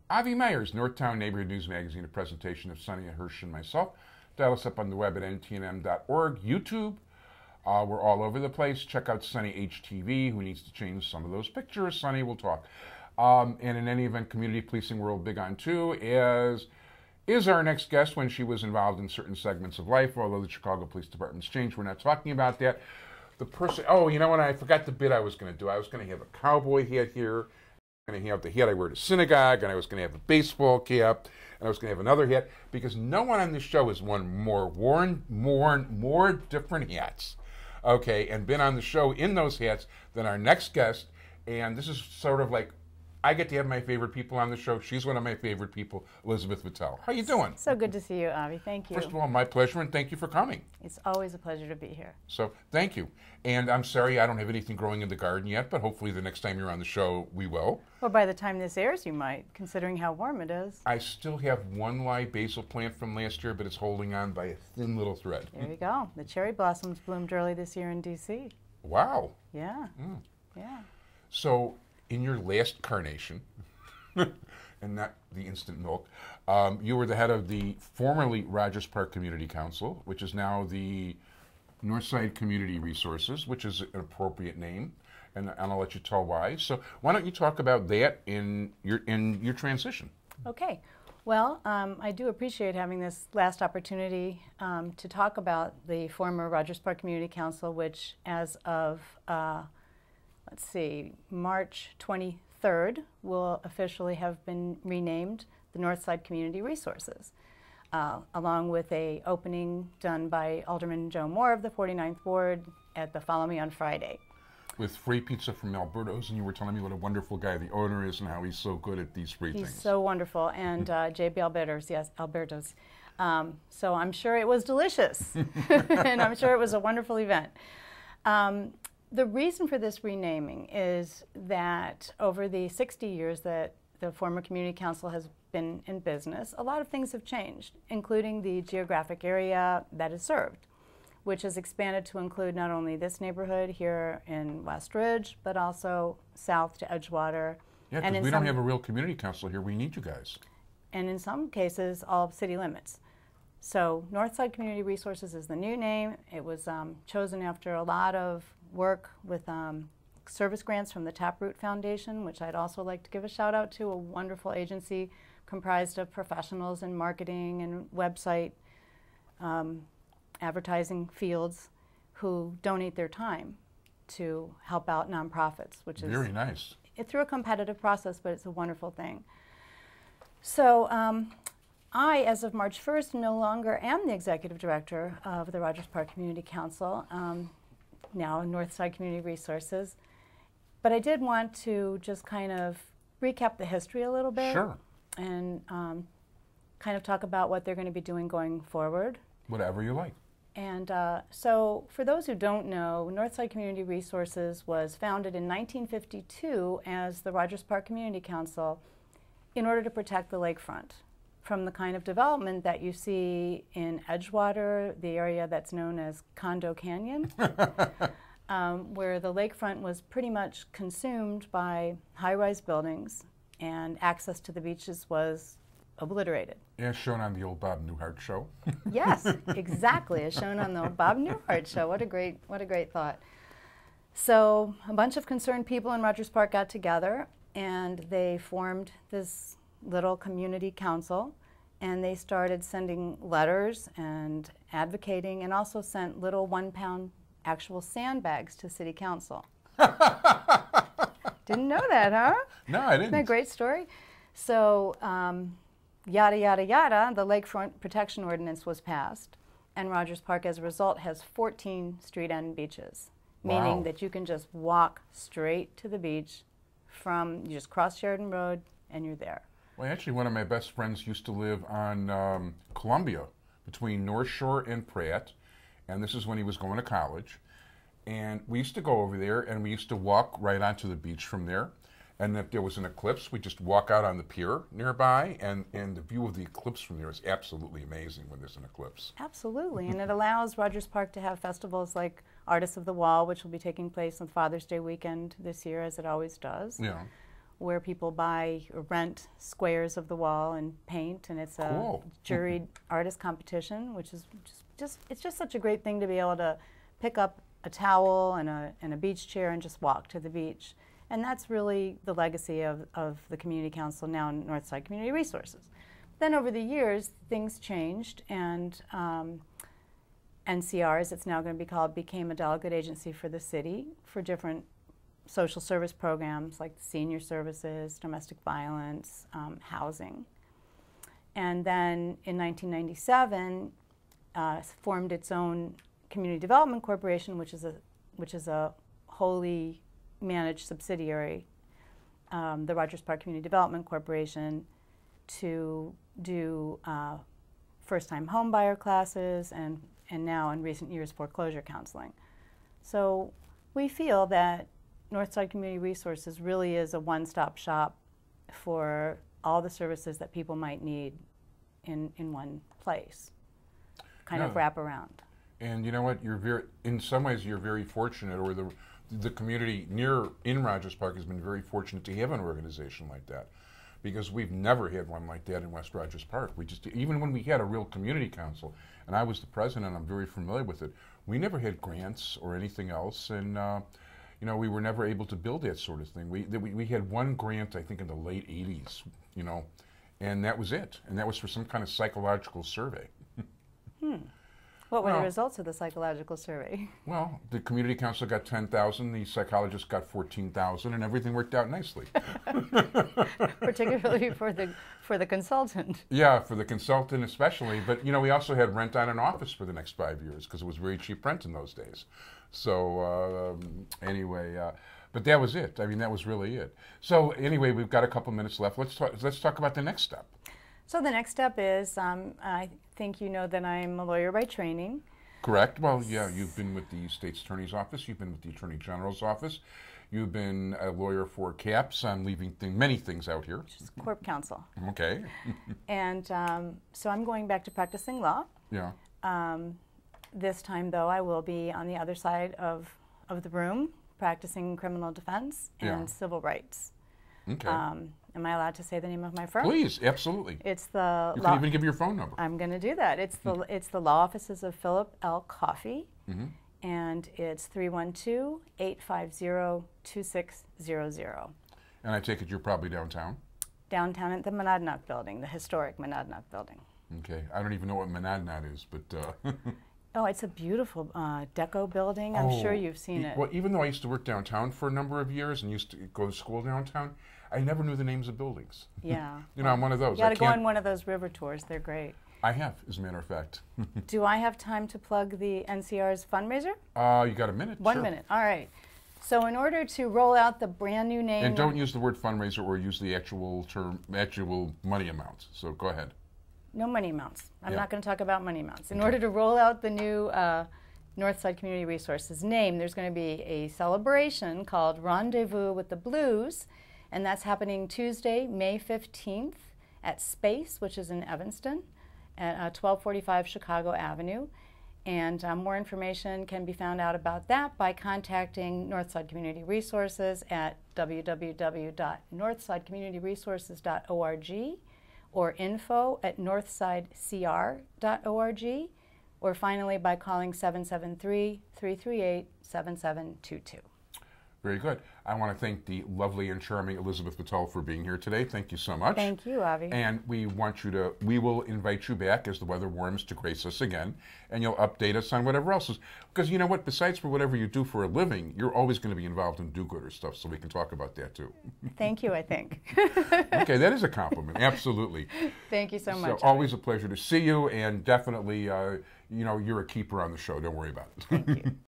Avi Meyers, Northtown Neighborhood News Magazine, a presentation of Sonia Hirsch and myself. Dial us up on the web at ntnm.org, YouTube. We're all over the place. Check out Sunny HTV, who needs to change some of those pictures. Sunny will talk. And in any event, community policing we're big on too, is our next guest when she was involved in certain segments of life. Although the Chicago Police Department's changed, we're not talking about that. The person, oh, you know what? I forgot the bit I was going to do. I was going to have a cowboy hat here. I was going to have the hat I wear to synagogue, and I was going to have a baseball cap, and I was going to have another hat, because no one on this show has worn more different hats, okay, and been on the show in those hats than our next guest. And this is sort of like, I get to have my favorite people on the show. She's one of my favorite people, Elizabeth Vitell. How you doing? So good to see you, Avi. Thank you. First of all, my pleasure, and thank you for coming. It's always a pleasure to be here. So, thank you. And I'm sorry I don't have anything growing in the garden yet, but hopefully the next time you're on the show, we will. Well, by the time this airs, you might, considering how warm it is. I still have one live basil plant from last year, but it's holding on by a thin little thread. There you go. The cherry blossoms bloomed early this year in D.C. Wow. Yeah. Yeah. So, in your last carnation, and not the instant milk, you were the head of the formerly Rogers Park Community Council, which is now the Northside Community Resources, which is an appropriate name, and I'll let you tell why. So why don't you talk about that in your transition? Okay. Well, I do appreciate having this last opportunity to talk about the former Rogers Park Community Council, which as of, let's see, March 23rd, will officially have been renamed the Northside Community Resources, along with a opening done by Alderman Joe Moore of the 49th Ward at the Follow Me on Friday. With free pizza from Alberto's, and you were telling me what a wonderful guy the owner is and how he's so good at these free things. He's so wonderful, and JB Alberto's, yes, Alberto's. So I'm sure it was delicious, and I'm sure it was a wonderful event. The reason for this renaming is that over the 60 years that the former community council has been in business, a lot of things have changed, including the geographic area that is served, which has expanded to include not only this neighborhood here in West Ridge, but also south to Edgewater. Yeah, because we don't have a real community council here. We need you guys. And in some cases, all city limits. So Northside Community Resources is the new name. It was chosen after a lot of work with service grants from the Taproot Foundation, which I'd also like to give a shout out to, a wonderful agency comprised of professionals in marketing and website advertising fields who donate their time to help out nonprofits, which is very nice. It's through a competitive process, but it's a wonderful thing. So I, as of March 1st, no longer am the executive director of the Rogers Park Community Council, now Northside Community Resources. But I did want to just kind of recap the history a little bit. Sure. And kind of talk about what they're going to be doing going forward. Whatever you like. And so for those who don't know, Northside Community Resources was founded in 1952 as the Rogers Park Community Council in order to protect the lakefront from the kind of development that you see in Edgewater, the area that's known as Condo Canyon, where the lakefront was pretty much consumed by high-rise buildings and access to the beaches was obliterated. As shown on the old Bob Newhart show. Yes, exactly, as shown on the old Bob Newhart show. What a great thought. So a bunch of concerned people in Rogers Park got together and they formed this little community council, and they started sending letters and advocating, and also sent little 1-pound actual sandbags to city council. Didn't know that, huh? No, I didn't. Isn't that a great story? So yada, yada, yada, the Lakefront Protection Ordinance was passed, and Rogers Park, as a result, has 14 street-end beaches, meaning that you can just walk straight to the beach you just cross Sheridan Road, and you're there. Well, actually, one of my best friends used to live on Columbia, between North Shore and Pratt, and this is when he was going to college. And we used to go over there, and we used to walk right onto the beach from there. And if there was an eclipse, we'd just walk out on the pier nearby, and the view of the eclipse from there is absolutely amazing when there's an eclipse. Absolutely, and it allows Rogers Park to have festivals like Artists of the Wall, which will be taking place on Father's Day weekend this year, as it always does. Yeah. where people buy or rent squares of the wall and paint, and it's a Cool. juried artist competition, which is it's just such a great thing to be able to pick up a towel and a beach chair and just walk to the beach. And that's really the legacy of the Community Council, now Northside Community Resources. Then over the years, things changed, and NCR, as it's now going to be called, became a delegate agency for the city for different social service programs like senior services, domestic violence, housing. And then in 1997, formed its own Community Development Corporation, which is a wholly managed subsidiary, the Rogers Park Community Development Corporation, to do first-time home buyer classes and now in recent years foreclosure counseling. So we feel that Northside Community Resources really is a one-stop shop for all the services that people might need in one place, kind of wrap around. And you know what? In some ways, you're very fortunate, or the community in Rogers Park has been very fortunate to have an organization like that, because we've never had one like that in West Rogers Park. Even when we had a real community council, and I was the president, and I'm very familiar with it, we never had grants or anything else, and you know, we were never able to build that sort of thing. We had one grant, I think, in the late 80s, you know, and that was it. And that was for some kind of psychological survey. What were the results of the psychological survey? Well, the community council got 10,000, the psychologist got 14,000, and everything worked out nicely. Particularly for the consultant. Yeah, for the consultant especially. But you know, we also had rent on an office for the next 5 years because it was very cheap rent in those days. So anyway, but that was it. I mean, that was really it. So anyway, we've got a couple minutes left. Let's talk about the next step. So the next step is, I think you know that I'm a lawyer by training. Correct. Well, yeah, you've been with the State's Attorney's Office. You've been with the Attorney General's Office. You've been a lawyer for CAPS. I'm leaving many things out here. Just Corp Counsel. Okay. And so I'm going back to practicing law. Yeah. This time, though, I will be on the other side of the room, practicing criminal defense and civil rights. Okay. Am I allowed to say the name of my firm? Please, absolutely. It's the. You can even give your phone number. I'm going to do that. It's the law offices of Philip L. Coffey, and it's 312-850-2600. And I take it you're probably downtown. Downtown at the Monadnock Building, the historic Monadnock Building. Okay. I don't even know what Monadnock is, but. Oh, it's a beautiful deco building. I'm sure you've seen it. Well, even though I used to work downtown for a number of years and used to go to school downtown, I never knew the names of buildings. Yeah. You know, I'm one of those. You got to go on one of those river tours. They're great. I have, as a matter of fact. Do I have time to plug the NCR's fundraiser? You got a minute? 1 Sure. minute. All right. So in order to roll out the brand new name... And don't use the word fundraiser or use the actual money amount. So go ahead. No money amounts. I'm not going to talk about money amounts. In order to roll out the new Northside Community Resources name, there's going to be a celebration called Rendezvous with the Blues, and that's happening Tuesday, May 15th at Space, which is in Evanston, at 1245 Chicago Avenue. And more information can be found out about that by contacting Northside Community Resources at www.northsidecommunityresources.org or info@northsidecr.org, or finally by calling 773-338-7722. Very good. I want to thank the lovely and charming Elizabeth Vitell for being here today. Thank you so much. Thank you, Avi. And we will invite you back as the weather warms to grace us again, and you'll update us on whatever else is. Because you know what? Besides for whatever you do for a living, you're always going to be involved in do-gooder stuff, so we can talk about that too. Thank you, I think. Okay, that is a compliment. Absolutely. Thank you so much. So always a pleasure to see you, and definitely, you know, you're a keeper on the show. Don't worry about it. Thank you.